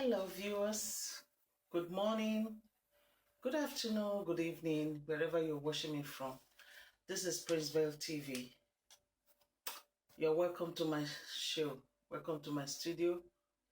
Hello, viewers. Good morning, good afternoon, good evening, wherever you're watching me from. This is Prince Bell TV. You're welcome to my show. Welcome to my studio.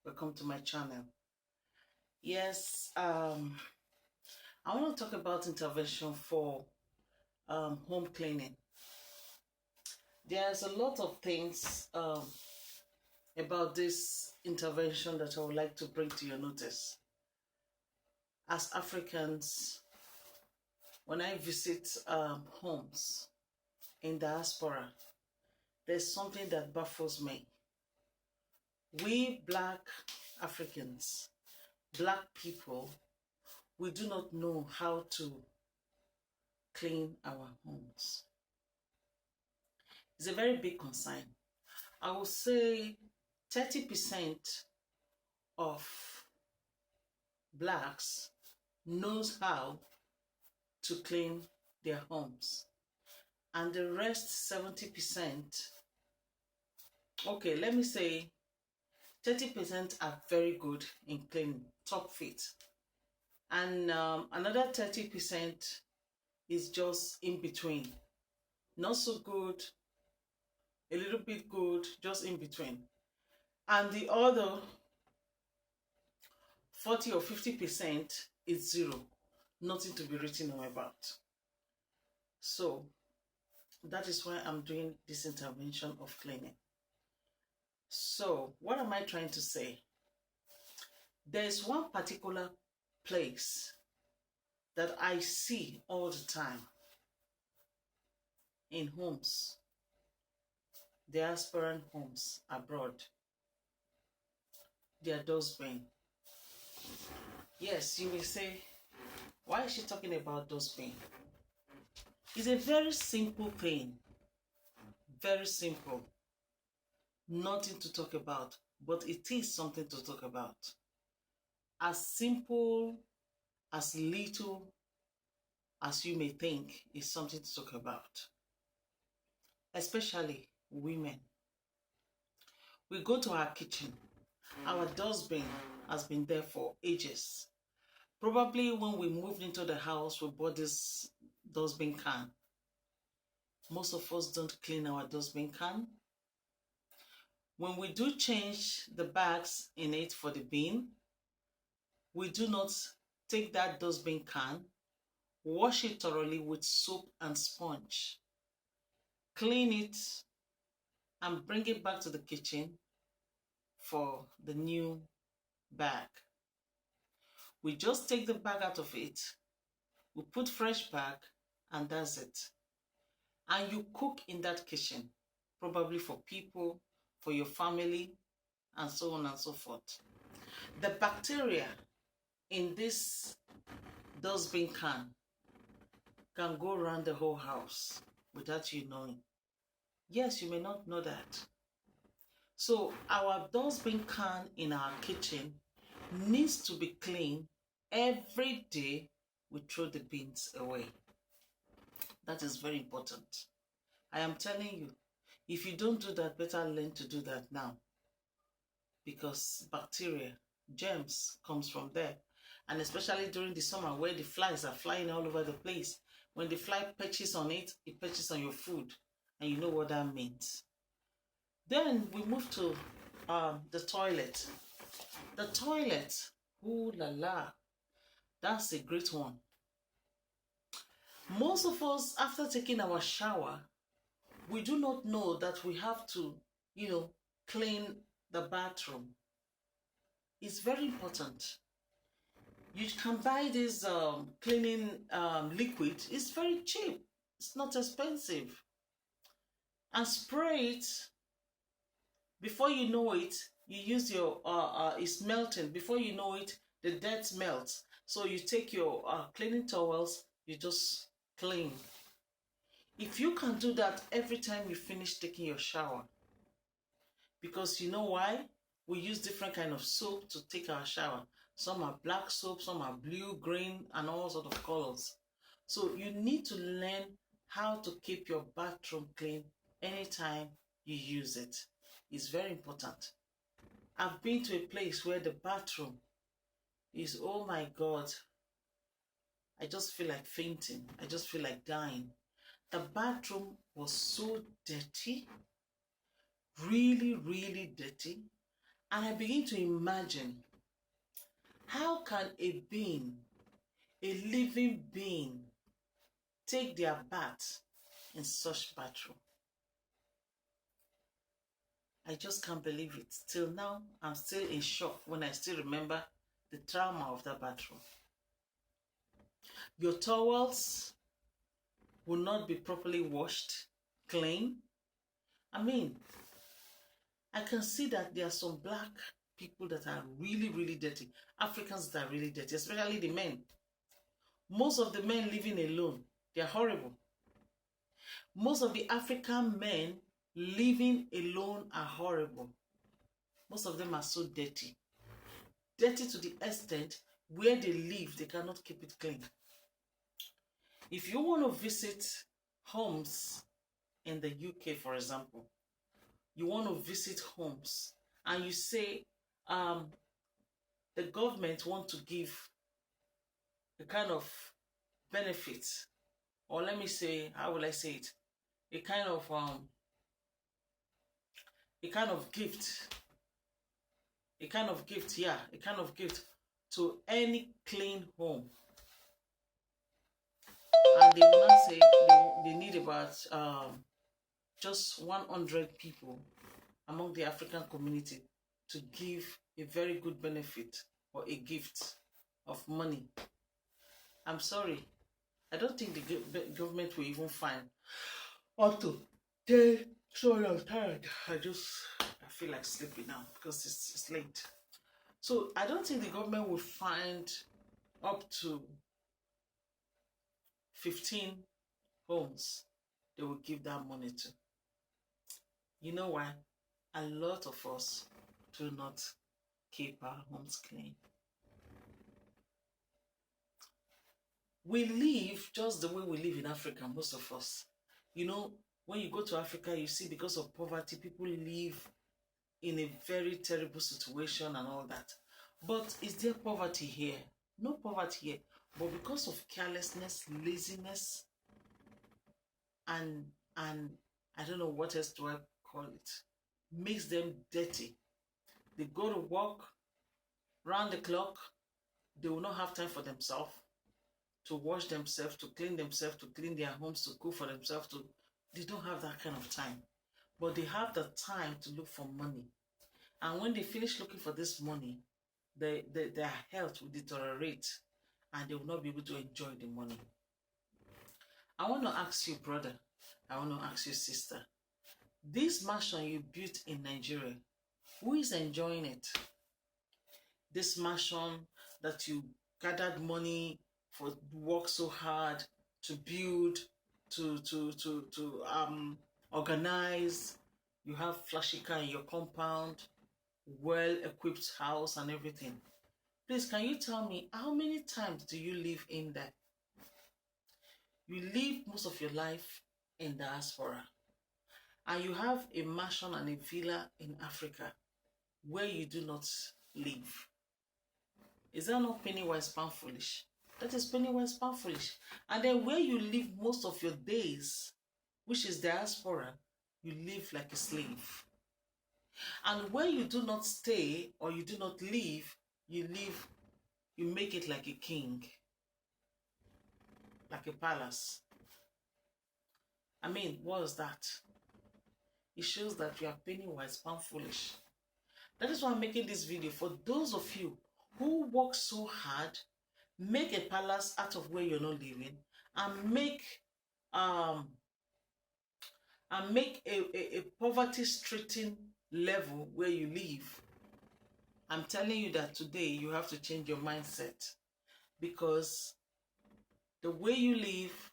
Welcome to my channel. Yes, I want to talk about intervention for home cleaning. There's a lot of things about this intervention that I would like to bring to your notice. As Africans, when I visit homes in diaspora, there's something that baffles me. We Black Africans, Black people, we do not know how to clean our homes. It's a very big concern. I would say 30% of Blacks knows how to clean their homes, and the rest 70%, okay, let me say 30% are very good in cleaning, top fit, and another 30% is just in between, not so good, a little bit good, just in between, and the other 40 or 50% is zero, nothing to be written home about. So that is why I'm doing this intervention of cleaning. So what am I trying to say? There is one particular place that I see all the time in homes, diasporan homes abroad. Their dustbin. Yes, you will say, why is she talking about dustbin? It's a very simple thing. Very simple. Nothing to talk about, but it is something to talk about. As simple, as little as you may think, is something to talk about. Especially women. We go to our kitchen. Our dustbin has been there for ages. Probably when we moved into the house, we bought this dustbin can. Most of us don't clean our dustbin can. When we do change the bags in it for the bin, we do not take that dustbin can, wash it thoroughly with soap and sponge, clean it, and bring it back to the kitchen for the new bag. We just take the bag out of it, we put fresh bag, and that's it. And you cook in that kitchen, probably for people, for your family, and so on and so forth. The bacteria in this dustbin can go around the whole house without you knowing. Yes, you may not know that. So our dustbin can in our kitchen needs to be cleaned every day. We throw the bins away. That is very important. I am telling you, if you don't do that, better learn to do that now. Because bacteria, germs comes from there. And especially during the summer where the flies are flying all over the place. When the fly perches on it, it perches on your food. And you know what that means. Then we move to the toilet. The toilet, ooh la la, that's a great one. Most of us, after taking our shower, we do not know that we have to, clean the bathroom. It's very important. You can buy this cleaning liquid. It's very cheap. It's not expensive. And spray it. Before you know it, you use your, it's melting. Before you know it, the dirt melts. So you take your cleaning towels, you just clean. If you can do that every time you finish taking your shower, because you know why? We use different kind of soap to take our shower. Some are black soap, some are blue, green, and all sorts of colors. So you need to learn how to keep your bathroom clean anytime you use it. It's very important. I've been to a place where the bathroom is, oh my God, I just feel like fainting. I just feel like dying. The bathroom was so dirty, really, really dirty. And I begin to imagine, how can a being, a living being, take their bath in such bathroom? I just can't believe it. Till now, I'm still in shock when I still remember the trauma of that bathroom. Your towels will not be properly washed, clean. I mean, I can see that there are some black people that are really, really dirty. Africans that are really dirty, especially the men. Most of the men living alone, they are horrible. Most of the African men living alone are horrible. Most of them are so dirty. Dirty to the extent where they live, they cannot keep it clean. If you want to visit homes in the UK, for example, you want to visit homes and you say the government want to give a kind of benefit, or let me say, how will I say it? A kind of gift. A kind of gift, yeah, a kind of gift to any clean home. And they will not say they need about just 100 people among the African community to give a very good benefit or a gift of money. I'm sorry, I don't think the government will even find out to tell. Sorry, I'm tired. I feel like sleeping now because it's late. So I don't think the government will find up to 15 homes they will give that money to. You know why? A lot of us do not keep our homes clean. We live just the way we live in Africa, most of us. You know, when you go to Africa, you see because of poverty, people live in a very terrible situation and all that. But is there poverty here? No poverty here. But because of carelessness, laziness, and I don't know what else do I call it, makes them dirty. They go to work round the clock. They will not have time for themselves, to wash themselves, to clean themselves, to clean their homes, to cook for themselves. They don't have that kind of time. But they have the time to look for money. And when they finish looking for this money, their health will deteriorate and they will not be able to enjoy the money. I want to ask you, brother, I want to ask you, sister, this mansion you built in Nigeria, who is enjoying it? This mansion that you gathered money for, work so hard to build, to organize. You have flashy car in your compound, well-equipped house and everything. Please, can you tell me, how many times do you live in there? You live most of your life in diaspora, and you have a mansion and a villa in Africa where you do not live. Is that not penny wise pound foolish? That is penny wise pound foolish. And then where you live most of your days, which is diaspora, you live like a slave. And where you do not stay or you do not live, you make it like a king, like a palace. I mean, what is that? It shows that you are penny wise pound foolish. That is why I'm making this video, for those of you who work so hard, make a palace out of where you're not living, and make a poverty-stricken level where you live. I'm telling you that today you have to change your mindset, because the way you live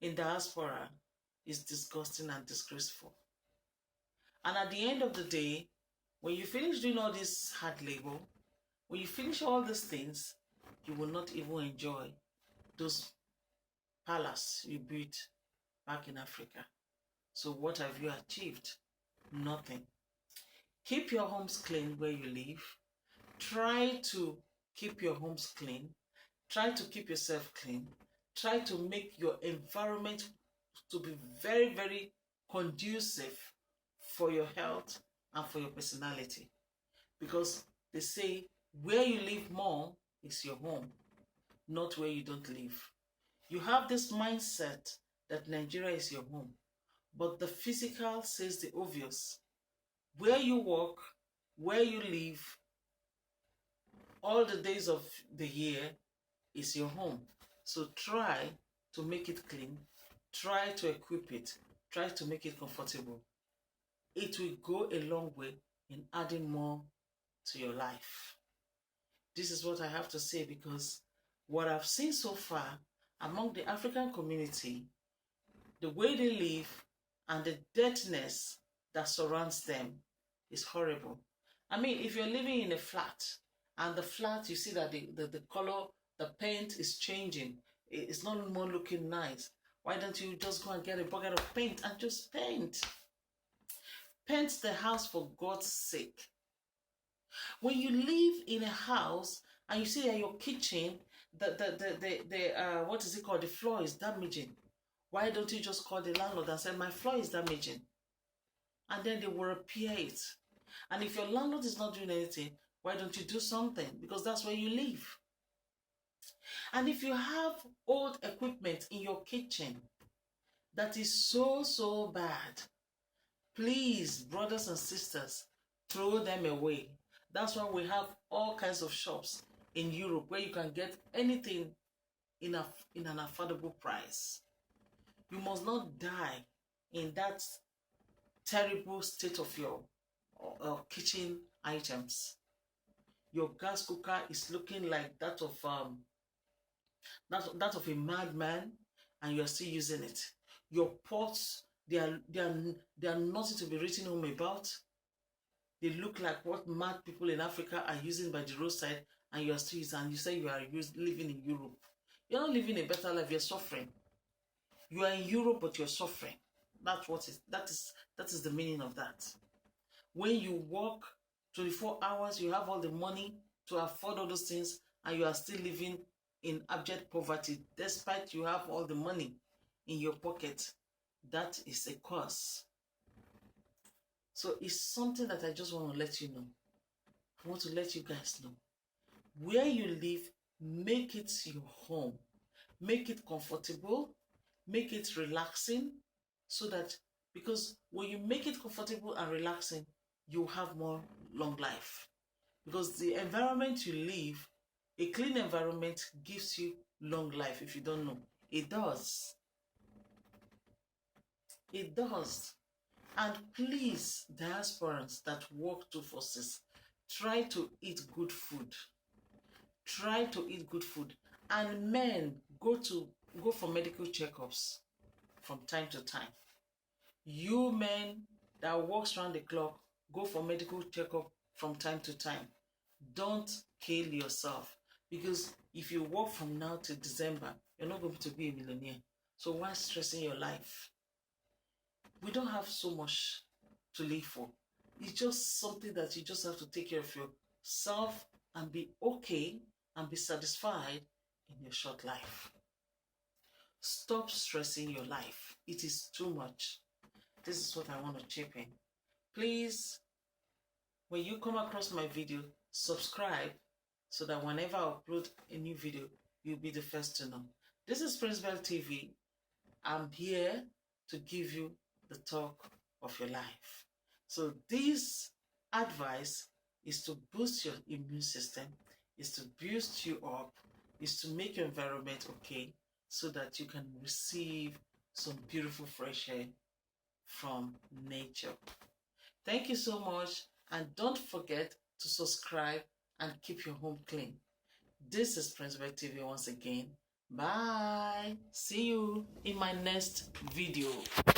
in diaspora is disgusting and disgraceful. And at the end of the day, when you finish doing all this hard labor, when you finish all these things, you will not even enjoy those palace you built back in Africa. So what have you achieved? Nothing. Keep your homes clean where you live. Try to keep your homes clean. Try to keep yourself clean. Try to make your environment to be very, very conducive for your health and for your personality. Because they say where you live more is your home, not where you don't live. You have this mindset that Nigeria is your home, but the physical says the obvious. Where you work, where you live, all the days of the year is your home. So try to make it clean. Try to equip it. Try to make it comfortable. It will go a long way in adding more to your life. This is what I have to say, because what I've seen so far among the African community, the way they live and the dirtiness that surrounds them is horrible. I mean, if you're living in a flat and the flat, you see that the color, the paint is changing. It's not more looking nice. Why don't you just go and get a bucket of paint and just paint? Paint the house for God's sake. When you live in a house and you see that your kitchen, what is it called? The floor is damaging. Why don't you just call the landlord and say, my floor is damaging? And then they will repair it. And if your landlord is not doing anything, why don't you do something? Because that's where you live. And if you have old equipment in your kitchen that is so bad, please, brothers and sisters, throw them away. That's why we have all kinds of shops in Europe where you can get anything in an affordable price. You must not die in that terrible state of your kitchen items. Your gas cooker is looking like that of a madman, and you're still using it. Your pots, they are nothing to be written home about. They look like what mad people in Africa are using by the roadside, and you are still using, and you say you are living in Europe. You're not living a better life, you're suffering. You are in Europe, but you're suffering. That is the meaning of that. When you work 24 hours, you have all the money to afford all those things, and you are still living in abject poverty, despite you have all the money in your pocket. That is a curse. So it's something that I just want to let you know. I want to let you guys know. Where you live, make it your home. Make it comfortable. Make it relaxing, so that, because when you make it comfortable and relaxing, you have more long life. Because the environment you live, a clean environment gives you long life. If you don't know, it does. It does. And please, diasporans that work 2-4-6, try to eat good food. Try to eat good food. And men, go for medical checkups from time to time. You men that works around the clock, go for medical checkup from time to time. Don't kill yourself, because if you work from now to December, you're not going to be a millionaire. So why stressing your life? We don't have so much to live for. It's just something that you just have to take care of yourself and be okay and be satisfied in your short life. Stop stressing your life. It is too much. This is what I want to chip in. Please, when you come across my video, subscribe so that whenever I upload a new video, you'll be the first to know. This is Prince Bell TV. I'm here to give you the talk of your life. So this advice is to boost your immune system, is to boost you up, is to make your environment okay, so that you can receive some beautiful fresh air from nature. Thank you so much, and don't forget to subscribe and keep your home clean. This is Prince Bell TV once again. Bye. See you in my next video.